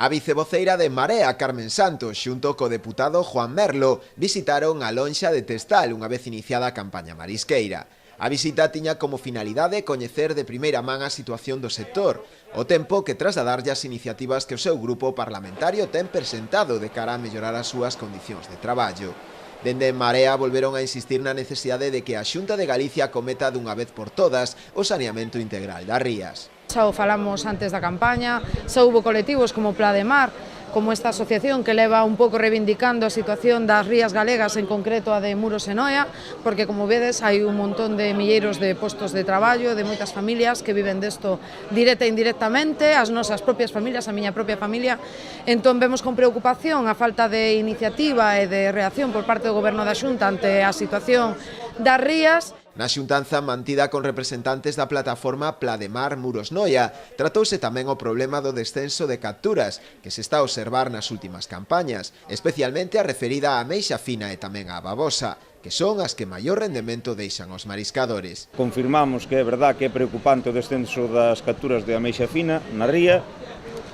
A vicevoceira de Marea, Carmen Santos, xunto co deputado Juan Merlo, visitaron a lonxa de Testal unha vez iniciada a campaña marisqueira. A visita tiña como finalidade coñecer de primeira man a situación do sector, o tempo que trasladarlle as iniciativas que o seu grupo parlamentario ten presentado de cara a mellorar as súas condicións de traballo. Dende Marea volveron a insistir na necesidade de que a Xunta de Galicia cometa dunha vez por todas o saneamento integral das rías. Xa o falamos antes da campaña, xa houbo colectivos como Plademar, como esta asociación que leva un pouco reivindicando a situación das rías galegas, en concreto a de Muros e Noia, porque como vedes hai un montón de milleiros de postos de traballo, de moitas familias que viven desto directa e indirectamente, as nosas propias familias, a miña propia familia. Entón vemos con preocupación a falta de iniciativa e de reacción por parte do Goberno da Xunta ante a situación das rías. Na xuntanza mantida con representantes da plataforma Plademar Muros Noia, tratouse tamén o problema do descenso de capturas que se está a observar nas últimas campañas, especialmente a referida á ameixa fina e tamén á babosa, que son as que maior rendemento deixan os mariscadores. Confirmamos que é verdad que é preocupante o descenso das capturas de ameixa fina na ría,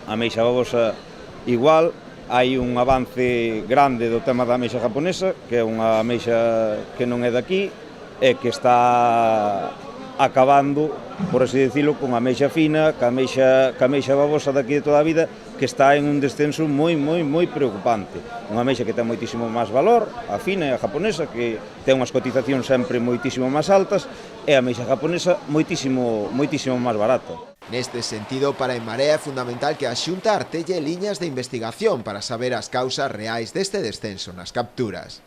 a ameixa babosa igual. Hai un avance grande do tema da ameixa japonesa, que é unha ameixa que non é daqui, e que está acabando, por así decirlo, con a ameixa fina, ca ameixa babosa daqui de toda a vida, que está en un descenso moi preocupante. Unha ameixa que ten moitísimo máis valor, a fina e a japonesa, que ten unhas cotizacións sempre moitísimo máis altas, e a ameixa japonesa moitísimo máis barata. Neste sentido, para En Marea é fundamental que a Xunta artelle liñas de investigación para saber as causas reais deste descenso nas capturas.